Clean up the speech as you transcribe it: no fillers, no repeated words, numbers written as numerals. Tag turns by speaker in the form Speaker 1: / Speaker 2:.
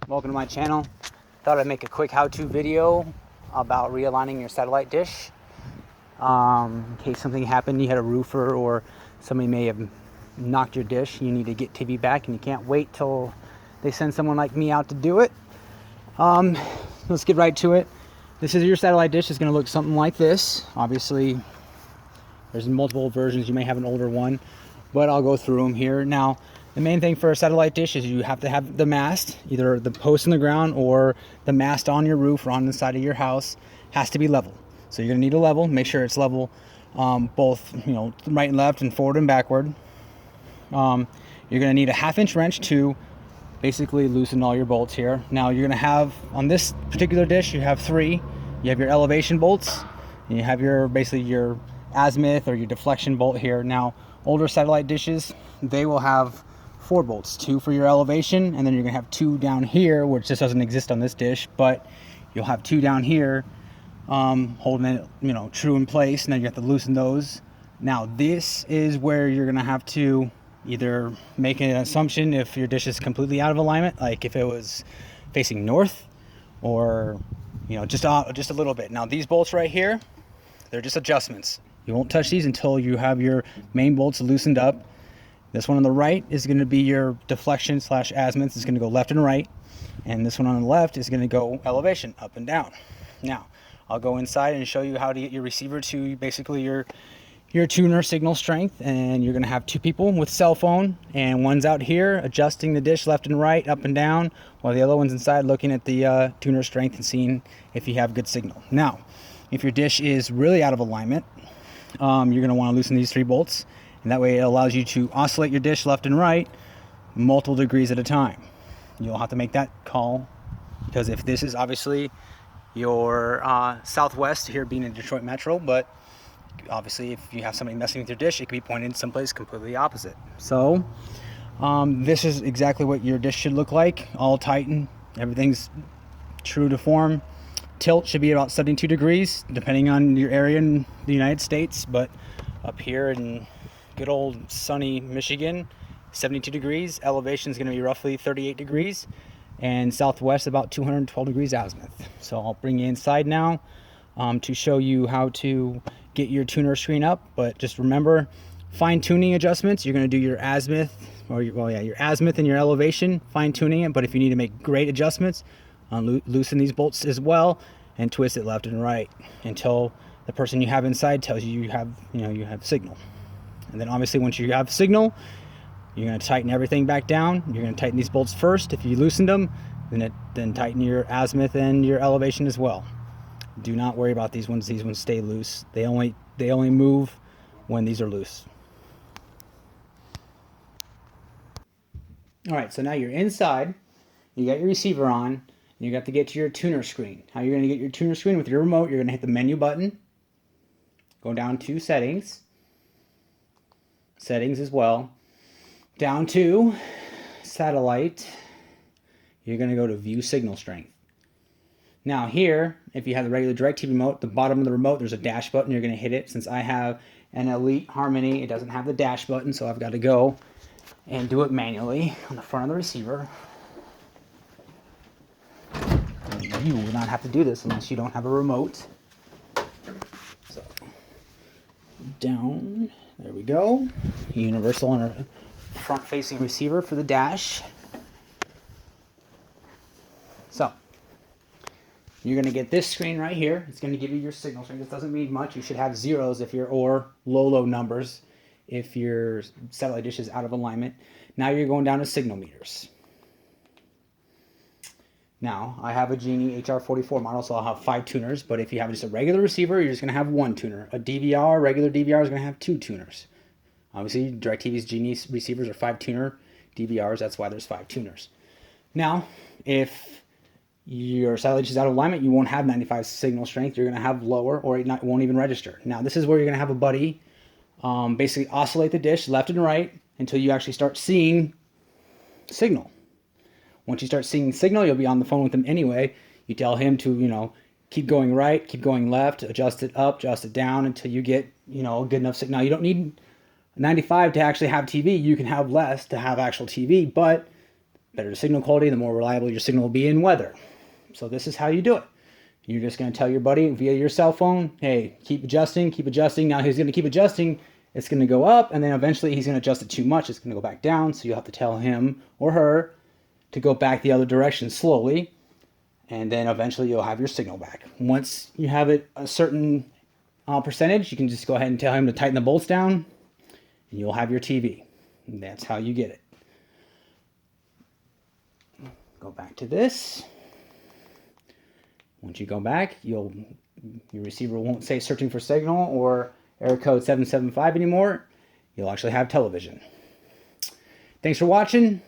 Speaker 1: welcome to my channel. Thought I'd make a quick how-to video about realigning your satellite dish. In case something happened, you had a roofer or somebody may have knocked your dish, you need to get TV back and you can't wait till they send someone like me out to do it. Let's get right to it. This is your satellite dish. It's going to look something like this. Obviously, there's multiple versions. You may have an older one, but I'll go through them here. Now, the main thing for a satellite dish is you have to have the mast, either the post in the ground or the mast on your roof or on the side of your house has to be level. So you're gonna need a level, make sure it's level, both right and left and forward and backward. You're gonna need a 1/2-inch wrench to basically loosen all your bolts here. Now you're gonna have, on this particular dish, you have 3. You have your elevation bolts, and you have your azimuth or your deflection bolt here. Now, older satellite dishes, they will have 4 bolts, 2 for your elevation, and then you're gonna have 2 down here, which just doesn't exist on this dish, but you'll have 2 down here holding it true in place, and then you have to loosen those. Now this is where you're gonna have to either make an assumption if your dish is completely out of alignment, like if it was facing north, or just a little bit. Now these bolts right here, they're just adjustments. You won't touch these until you have your main bolts loosened up. This one on the right is going to be your deflection / azimuth. It's going to go left and right. And this one on the left is going to go elevation, up and down. Now, I'll go inside and show you how to get your receiver to basically your tuner signal strength. And you're going to have 2 people with cell phone, and one's out here adjusting the dish left and right, up and down, while the other one's inside looking at the tuner strength and seeing if you have good signal. Now, if your dish is really out of alignment, you're going to want to loosen these 3 bolts, and that way it allows you to oscillate your dish left and right multiple degrees at a time. You'll have to make that call, because if this is obviously your southwest here, being in Detroit Metro, but obviously if you have somebody messing with your dish, it could be pointed someplace completely opposite. So this is exactly what your dish should look like, all tightened, everything's true to form. Tilt should be about 72 degrees, depending on your area in the United States, but up here in good old sunny Michigan, 72 degrees. Elevation is going to be roughly 38 degrees, and southwest about 212 degrees azimuth. So I'll bring you inside now to show you how to get your tuner screen up. But just remember, fine tuning adjustments. You're going to do your azimuth, or your azimuth and your elevation, fine tuning it. But if you need to make great adjustments, loosen these bolts as well and twist it left and right until the person you have inside tells you you have signal. And then obviously once you have signal, you're going to tighten everything back down. You're going to tighten these bolts first. If you loosened them, then tighten your azimuth and your elevation as well. Do not worry about these ones. These ones stay loose. They only move when these are loose. All right, so now you're inside. You got your receiver on, and you got to get to your tuner screen. How you're going to get your tuner screen? With your remote, you're going to hit the menu button, go down to settings as well, down to satellite. You're going to go to view signal strength. Now here, if you have the regular Directv remote, the bottom of the remote, there's a dash button. You're going to hit it. Since I have an Elite Harmony, it doesn't have the dash button, so I've got to go and do it manually on the front of the receiver. You will not have to do this unless you don't have a remote. So, down, there we go. Universal and a front-facing receiver for the dash. So, you're going to get this screen right here. It's going to give you your signal strength. This doesn't mean much. You should have zeros or low numbers if your satellite dish is out of alignment. Now you're going down to signal meters. Now, I have a Genie HR44 model, so I'll have 5 tuners, but if you have just a regular receiver, you're just going to have 1 tuner. A DVR, regular DVR, is going to have 2 tuners. Obviously, DirecTV's Genie receivers are 5 tuner DVRs, that's why there's 5 tuners. Now, if your satellite dish is out of alignment, you won't have 95 signal strength, you're going to have lower, or it won't even register. Now, this is where you're going to have a buddy basically oscillate the dish left and right until you actually start seeing signal. Once you start seeing signal, you'll be on the phone with him anyway. You tell him to, keep going right, keep going left, adjust it up, adjust it down until you get, a good enough signal. Now, you don't need 95 to actually have TV. You can have less to have actual TV, but better the signal quality, the more reliable your signal will be in weather. So this is how you do it. You're just going to tell your buddy via your cell phone, hey, keep adjusting, keep adjusting. Now he's going to keep adjusting. It's going to go up, and then eventually he's going to adjust it too much. It's going to go back down, so you'll have to tell him or her to go back the other direction slowly, and then eventually you'll have your signal back. Once you have it a certain percentage, you can just go ahead and tell him to tighten the bolts down, and you'll have your TV. And that's how you get it. Go back to this. Once you go back, your receiver won't say searching for signal or error code 775 anymore. You'll actually have television. Thanks for watching.